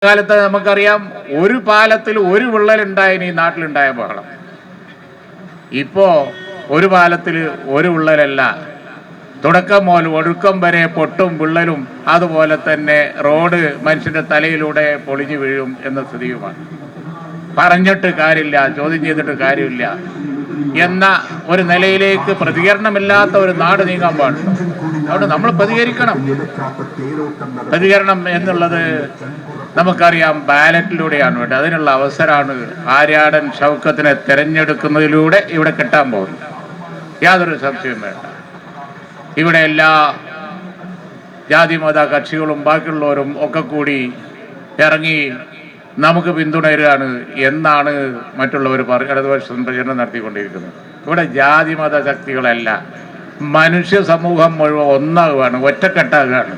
കാലത്ത് നമുക്കറിയാം ഒരു പാലത്തിൽ ഒരു വിള്ളലുണ്ടായിന് ഈ നാട്ടിലുണ്ടായ ബഹളം. ഇപ്പോ ഒരു പാലത്തിൽ ഒരു വിള്ളലല്ല, തുടക്കം മുതൽ ഒടുക്കം വരെ പൊട്ടും വിള്ളലും, അതുപോലെ തന്നെ റോഡ് മനുഷ്യന്റെ തലയിലൂടെ പൊളിഞ്ഞു വീഴും എന്ന സ്ഥിതിയുമാണ്. പറഞ്ഞിട്ട് കാര്യമില്ല, ചോദ്യം ചെയ്തിട്ട് കാര്യമില്ല എന്ന ഒരു നിലയിലേക്ക് പ്രതികരണമില്ലാത്ത ഒരു നാട് നീങ്ങാൻ പാടില്ല. അതുകൊണ്ട് നമ്മൾ പ്രതികരിക്കണം. പ്രതികരണം എന്നുള്ളത് നമുക്കറിയാം ബാലറ്റിലൂടെയാണ് വേണ്ടത്. അതിനുള്ള അവസരമാണ് ആര്യാടൻ ഷൗക്കത്തിനെ തിരഞ്ഞെടുക്കുന്നതിലൂടെ ഇവിടെ കിട്ടാൻ പോകുന്നത്. യാതൊരു സംശയവും വേണ്ട. ഇവിടെ എല്ലാ ജാതി മത കക്ഷികളും ബാക്കിയുള്ളവരും ഒക്കെ കൂടി ഇറങ്ങി നമുക്ക് പിന്തുണരുകയാണ് എന്നാണ് മറ്റുള്ളവർ ഇടതുപക്ഷം പ്രചരണം നടത്തിക്കൊണ്ടിരിക്കുന്നത്. ഇവിടെ ജാതി മത ശക്തികളല്ല, മനുഷ്യ സമൂഹം മുഴുവൻ ഒന്നാകുകയാണ്, ഒറ്റക്കെട്ടാകുകയാണ്.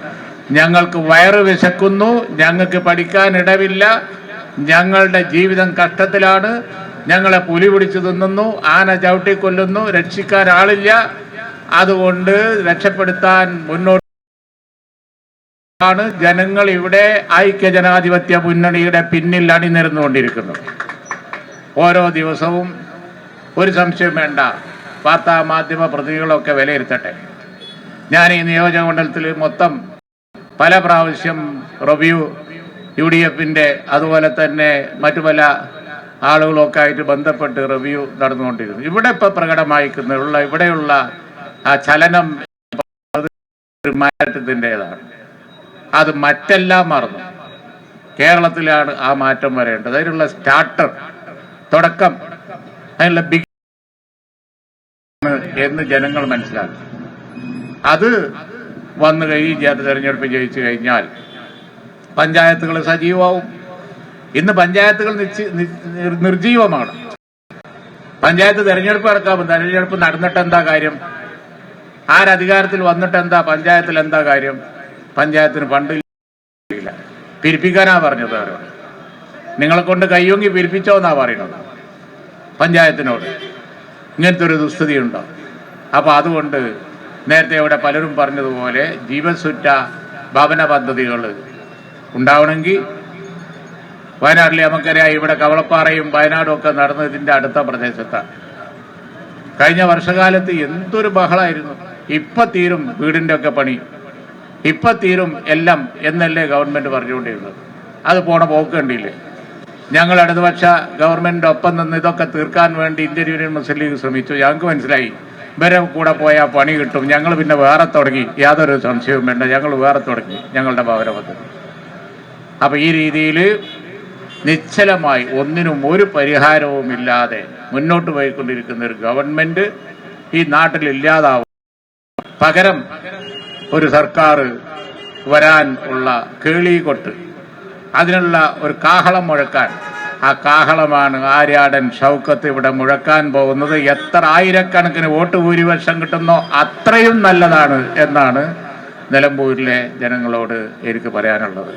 ഞങ്ങൾക്ക് വയറ് വിശക്കുന്നു, ഞങ്ങൾക്ക് പഠിക്കാൻ ഇടവില്ല, ഞങ്ങളുടെ ജീവിതം കഷ്ടത്തിലാണ്, ഞങ്ങളെ പുലി പിടിച്ചു തിന്നുന്നു, ആന ചവിട്ടിക്കൊല്ലുന്നു, രക്ഷിക്കാൻ ആളില്ല, അതുകൊണ്ട് രക്ഷപ്പെടുത്താൻ മുന്നോട്ട് ആണ് ജനങ്ങൾ ഇവിടെ ഐക്യജനാധിപത്യ മുന്നണിയുടെ പിന്നിൽ അണിനിരന്നുകൊണ്ടിരിക്കുന്നത്. ഓരോ ദിവസവും ഒരു സംശയം വേണ്ട, വാർത്താ മാധ്യമ പ്രതികളൊക്കെ വിലയിരുത്തട്ടെ. ഞാൻ ഈ നിയോജക മണ്ഡലത്തിൽ മൊത്തം പല പ്രാവശ്യം റിവ്യൂ UDFന്റെ അതുപോലെ തന്നെ മറ്റു പല ആളുകളൊക്കെ ആയിട്ട് ബന്ധപ്പെട്ട് റിവ്യൂ നടന്നുകൊണ്ടിരുന്നു. ഇവിടെ ഇപ്പോൾ പ്രകടമായിരിക്കുന്ന ഇവിടെയുള്ള ആ ചലനം ഒരു മാറ്റത്തിൻ്റെതാണ്. അത് മറ്റെല്ലാം മറന്നു കേരളത്തിലാണ് ആ മാറ്റം വരേണ്ടത്. അതിനുള്ള സ്റ്റാർട്ടർ, തുടക്കം, അതിനുള്ള ബിഗ് എന്ന് ജനങ്ങൾ മനസ്സിലാക്കും. അത് വന്നു തെരഞ്ഞെടുപ്പ് ജയിച്ചു കഴിഞ്ഞാൽ പഞ്ചായത്തുകൾ സജീവമാവും. ഇന്ന് പഞ്ചായത്തുകൾ നിർജീവമാണ്. പഞ്ചായത്ത് തെരഞ്ഞെടുപ്പ് നടക്കാവും. തെരഞ്ഞെടുപ്പ് നടന്നിട്ട് എന്താ കാര്യം? ആരധികാരത്തിൽ വന്നിട്ട് എന്താ? പഞ്ചായത്തിൽ എന്താ കാര്യം? പഞ്ചായത്തിന് ഫണ്ടില്ല. പിരിപ്പിക്കാനാ പറഞ്ഞത് അവരോട്. നിങ്ങളെ കൊണ്ട് കയ്യൊങ്ങി പിരിപ്പിച്ചോ എന്നാ പറയുന്നത് പഞ്ചായത്തിനോട്. ഇങ്ങനത്തെ ഒരു ദുസ്ഥിതി ഉണ്ടോ? അപ്പോൾ അതുകൊണ്ട് നേരത്തെ ഇവിടെ പലരും പറഞ്ഞതുപോലെ ജീവസുറ്റ ഭവന പദ്ധതികൾ ഉണ്ടാവണമെങ്കിൽ വയനാട്ടിലെ നമുക്കറിയാം, ഇവിടെ കവളപ്പാറയും വയനാടും ഒക്കെ നടന്നത് ഇതിൻ്റെ അടുത്ത പ്രദേശത്താണ്. കഴിഞ്ഞ വർഷകാലത്ത് എന്തൊരു ബഹളമായിരുന്നു. ഇപ്പം തീരും വീടിൻ്റെ ഒക്കെ പണി, ഇപ്പം തീരും എല്ലാം എന്നല്ലേ ഗവൺമെൻറ് പറഞ്ഞുകൊണ്ടിരുന്നത്. അത് പോണ പോക്ക് കണ്ടില്ലേ? ഞങ്ങൾ ഇടതുപക്ഷ ഗവൺമെൻറ് ഒപ്പം നിന്ന് ഇതൊക്കെ തീർക്കാൻ വേണ്ടി ഇന്ത്യൻ യൂണിയൻ മുസ്ലിം ലീഗ് ശ്രമിച്ചു. ഞങ്ങൾക്ക് മനസ്സിലായി ഇവരെ കൂടെ പോയാൽ പണി കിട്ടും. ഞങ്ങൾ പിന്നെ വേറെ തുടങ്ങി. യാതൊരു സംശയവും വേണ്ട, ഞങ്ങൾ വേറെ തുടങ്ങി ഞങ്ങളുടെ ഭവന പദ്ധതി. അപ്പം ഈ രീതിയിൽ നിശ്ചലമായി ഒന്നിനും ഒരു പരിഹാരവുമില്ലാതെ മുന്നോട്ട് പോയിക്കൊണ്ടിരിക്കുന്ന ഒരു ഗവൺമെൻറ് ഈ നാട്ടിൽ ഇല്ലാതാവും. പകരം ഒരു സർക്കാർ വരാൻ ഉള്ള കേളികൊട്ട്, അതിനുള്ള ഒരു കാഹളം മുഴക്കാൻ, ആ കാഹളമാണ് ആര്യാടൻ ഷൗക്കത്ത് ഇവിടെ മുഴക്കാൻ പോകുന്നത്. എത്ര ആയിരക്കണക്കിന് വോട്ട് ഭൂരിപക്ഷം കിട്ടുന്നോ അത്രയും നല്ലതാണ് എന്നാണ് നിലമ്പൂരിലെ ജനങ്ങളോട് എനിക്ക് പറയാനുള്ളത്.